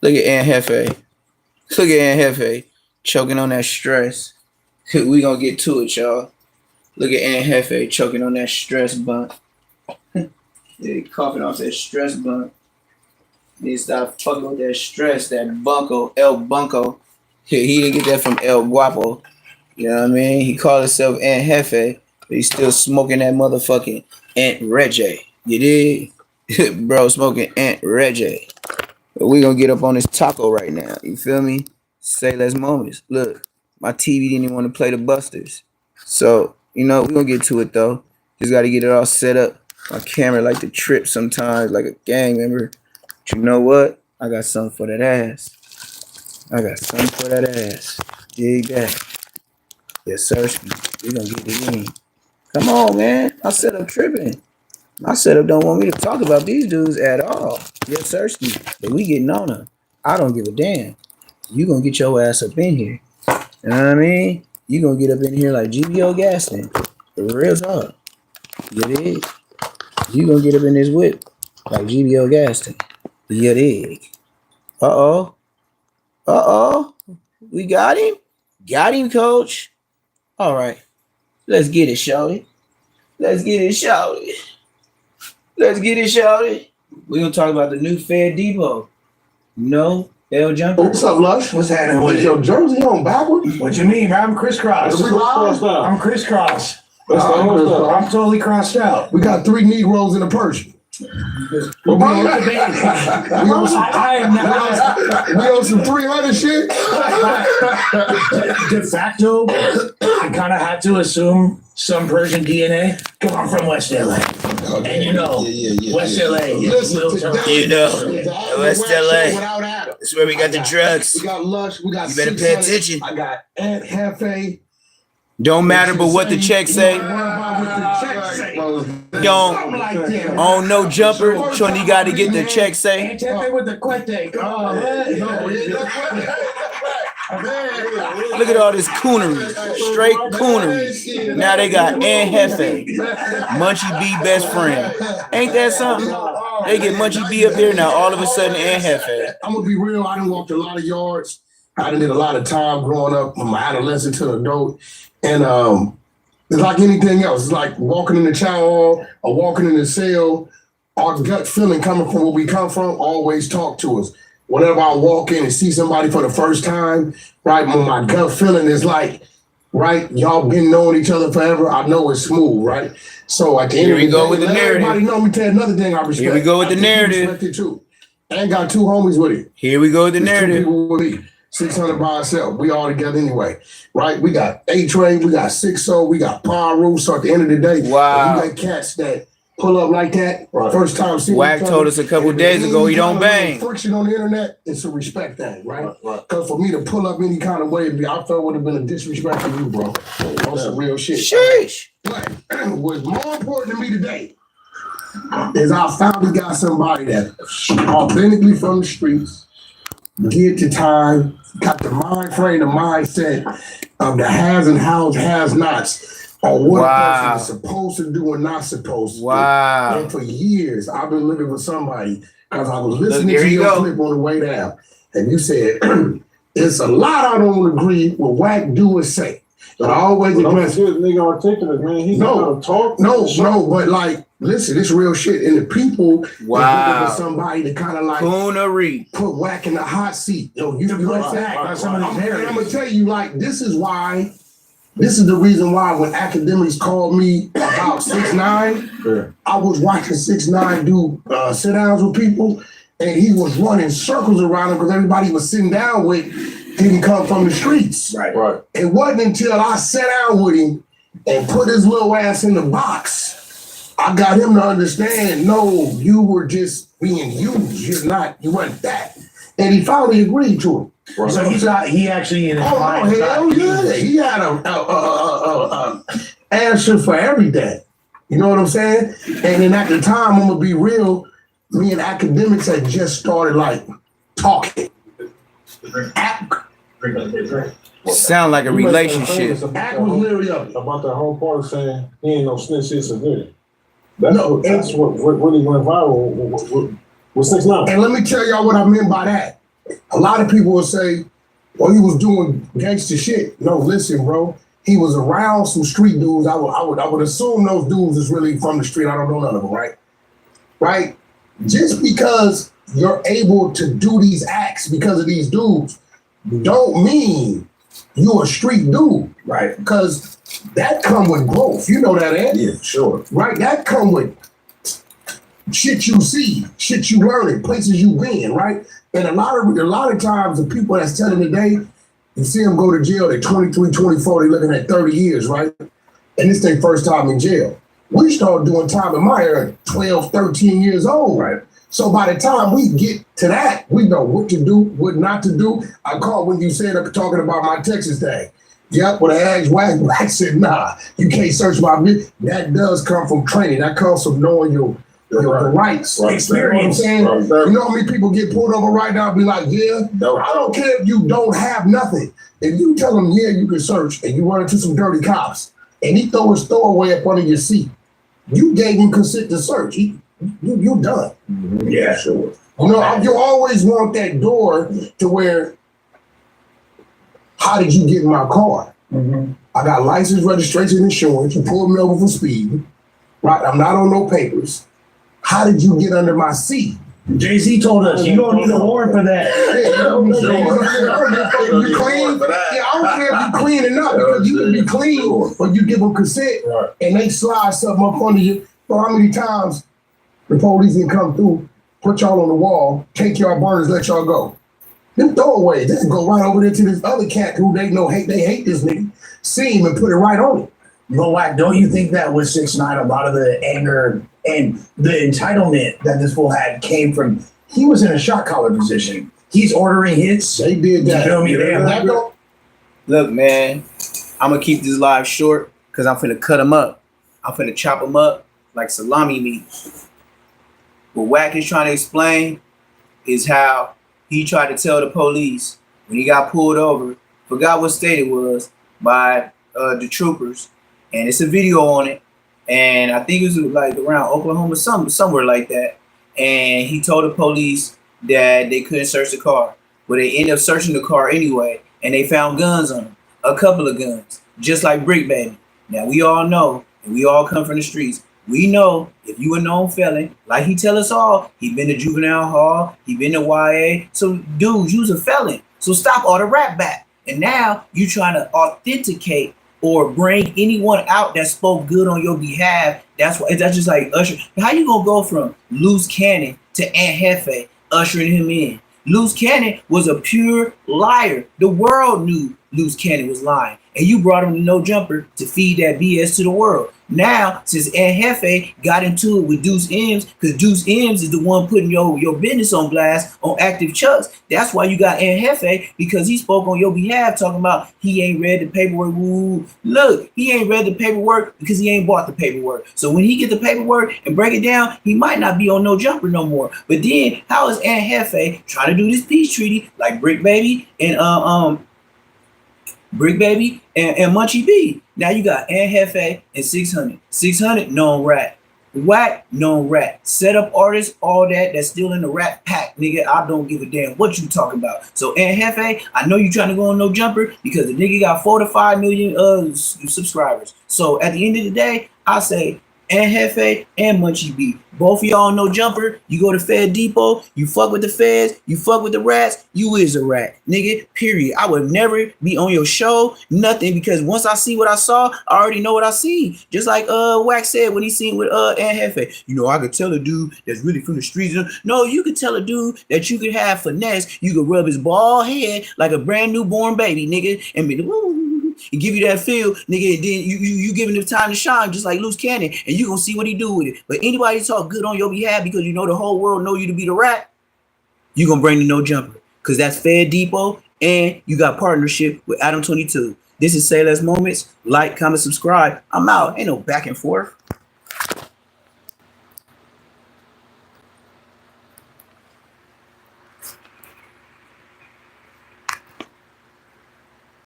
Look at Aunt Hefe. Look at Aunt Hefe choking on that stress. We gonna get to it, y'all. Look at Aunt Hefe choking on that stress bump. They coughing off that stress bump. They stop fucking with that stress, that bunko, El Bunko. He didn't get that from El Guapo. You know what I mean? He called himself Aunt Hefe, but he's still smoking that motherfucking Aunt Reggie. You dig? Bro, smoking Aunt Reggie. But we gonna get up on this taco right now. You feel me? Say less moments. Look, my TV didn't even want to play the Busters. So, we gonna get to it though. Just gotta get it all set up. My camera like to trip sometimes like a gang member. But you know what? I got something for that ass. I got something for that ass. Dig that. Yes, sir. We gonna get it in. Come on, man. My setup tripping. My setup don't want me to talk about these dudes at all. Yes, sir. But we getting on them. I don't give a damn. You gonna get your ass up in here. You know what I mean? You gonna get up in here like GBO Gaston. The real talk. You dig? You gonna get up in this whip like GBO Gaston. You dig? Uh-oh. Uh-oh. We got him? Got him, coach. All right. Let's get it, shawty. Let's get it, shawty. Let's get it, shawty. We're going to talk about the new Fed Depot. No L jumper. What's up, Lush? What's happening With with your you? jersey on backwards? What you mean, man? I'm crisscross. I'm crisscross. I'm totally crossed out. We got 3 Negroes in a Persian. We on some 300 shit. De facto, I kind of had to assume some Persian DNA. Cause I'm from West LA, and West LA. West LA. That's where we got the drugs. We got Lush. We got. You better pay attention. I got Aunt Hefe. Don't matter but what the check say. Don't own no jumper. Shorty, you got to get the check say. Aunt Hefe with the cuete. Look at all this coonery. Straight coonery. Now they got Aunt Hefe. Munchie B best friend. Ain't that something? They get Munchie B up there now. All of a sudden Aunt Hefe. I'm going to be real. I done walked a lot of yards. I done did a lot of time growing up from my adolescent to adult. And it's like anything else. It's like walking in the chow hall or walking in the cell. Our gut feeling coming from where we come from always talk to us. Whenever I walk in and see somebody for the first time, right, my gut feeling is like, right, y'all been knowing each other forever. I know it's smooth, right? So at the end Here of we the go day, with the let narrative. everybody know me tell another thing I respect. Here we go with the I think you narrative. respect it too. And got 2 homies with it. Here we go with the There's 2 narrative. people with me. 600 by itself. We all together anyway, right? We got A-Train, we got 6-0, we got Paru. So at the end of the day, Wow. we got cats that pull up like that. Right. First time seeing Wack each other. told us a couple And days any ago he kind don't of bang. friction on the internet, it's a respect thing, right? Because for me to pull up any kind of way, I felt would have been a disrespect to you, bro. On some real shit. Sheesh. But what's more important to me today is I finally got somebody that authentically from the streets, get to time, got the mind frame, the mindset of the has and has nots on what a person is supposed to do and not supposed to do. And for years, I've been looking for somebody because I was listening to your clip on the way down, and you said, it's a lot I don't agree with Wack do and say. But I always address nigga articulate, man. He's not gonna talk. No, but like, listen, it's real shit. And the people looking for somebody to kind of like Coonery. put Wack in the hot seat. Yo, you I'm gonna tell you, like, this is the reason why when academics called me about 6ix9ine, I was watching 6ix9ine do sit-downs with people, and he was running circles around him because everybody was sitting down with didn't come from the streets. Right. It wasn't until I sat down with him and put his little ass in the box, I got him to understand, no, you were just being used. You weren't that. And he finally agreed to it. Right. So he actually in his mind. Hell yeah. He had a answer for everything. You know what I'm saying? And then at the time, I'm gonna be real, me and academics had just started like talking. Sound like a relationship. Act was literally up about that whole part saying he ain't no snitch, he's a nigga. That's what really went viral with 6ix9ine. And let me tell y'all what I meant by that. A lot of people will say, well, he was doing gangster shit. No, listen, bro. He was around some street dudes. I would assume those dudes is really from the street. I don't know none of them, right? Right? Just because you're able to do these acts because of these dudes don't mean you're a street dude, right? Because that come with growth. You know that, Ed? Yeah, sure. Right? That come with shit you see, shit you learning, places you been, right? And a lot of times the people that's telling today, you see them go to jail, they're 23, 24, they're looking at 30 years, right? And this their first time in jail. We started doing time in my era at 12, 13 years old, right? So by the time we get to that, we know what to do, what not to do. I called when you said up talking about my Texas thing. Yep, when I asked Whack said, nah, you can't search my video. That does come from training. That comes from knowing your rights. Experience. You know what I'm saying? You know how many people get pulled over right now and be like, yeah, I don't care if you don't have nothing. If you tell them, yeah, you can search, and you run into some dirty cops, and he throw his throwaway up under your seat, you gave him consent to search. You done. Mm-hmm. Yeah, sure. You know, you always want that door to where, how did you get in my car? Mm-hmm. I got license, registration, insurance. You pulled me over for speeding. Right? I'm not on no papers. How did you get under my seat? Jay-Z told us you don't need a warrant for that. You clean? Yeah, I don't care if you clean or not, because you can be clean, but you give them consent and they slide something up under you. So how many times the police didn't come through, put y'all on the wall, take y'all burners, let y'all go? Them throwaways, they can go right over there to this other cat who they know they hate this nigga, see him and put it right on it. But Wack, don't you think that with 6ix9ine, a lot of the anger and the entitlement that this fool had came from, he was in a shot caller position. He's ordering hits. They did that. You feel me? Look, man, I'm gonna keep this live short because I'm finna cut him up. I'm finna chop him up like salami meat. What Wack is trying to explain is how he tried to tell the police when he got pulled over, forgot what state it was, by the troopers, and it's a video on it, and I think it was like around Oklahoma, somewhere like that, and he told the police that they couldn't search the car, but they ended up searching the car anyway, and they found guns on him, a couple of guns, just like Brick Baby. Now we all know, and we all come from the streets, we know if you a known felon, like he tell us all, he been to juvenile hall, he been to YA, so dude, you's a felon, so stop all the rap back. And now you trying to authenticate or bring anyone out that spoke good on your behalf. That's just like Usher. How you gonna go from Loose Cannon to Aunt Hefe ushering him in? Loose Cannon was a pure liar. The world knew Loose Cannon was lying, and you brought him to No Jumper to feed that BS to the world. Now, since Aunt Hefe got into it with Deuce M's, because Deuce M's is the one putting your business on blast on Active Chucks, that's why you got Aunt Hefe, because he spoke on your behalf talking about he ain't read the paperwork. Woo. Look, he ain't read the paperwork because he ain't bought the paperwork. So when he get the paperwork and break it down, he might not be on No Jumper no more. But then, how is Aunt Hefe trying to do this peace treaty like Brick Baby and Munchie B? Now you got Aunt Hefe and 600. 600, known rat. Wack, known rat. Set up artists, all that's still in the rap pack, nigga. I don't give a damn what you talking about. So Aunt Hefe, I know you trying to go on No Jumper because the nigga got 4 to 5 million subscribers. So at the end of the day, I say Aunt Hefe and Munchie B. Both of y'all No Jumper. You go to Fed Depot, you fuck with the feds, you fuck with the rats, you is a rat. Nigga, period. I would never be on your show, nothing, because once I see what I saw, I already know what I see. Just like Wax said when he seen with Aunt Hefe. You know, I could tell a dude that's really from the streets. No, you could tell a dude that you could have finesse. You could rub his bald head like a brand new born baby, nigga, and be and give you that feel, nigga, and then you giving him time to shine, just like Loose Cannon, and you gonna see what he do with it. But anybody talk good on your behalf because you know the whole world know you to be the rat, you gonna bring the No Jumper, because that's Fed Depot, and you got partnership with Adam 22. This is Say Less Moments. Like, comment, subscribe. I'm out. Ain't no back and forth.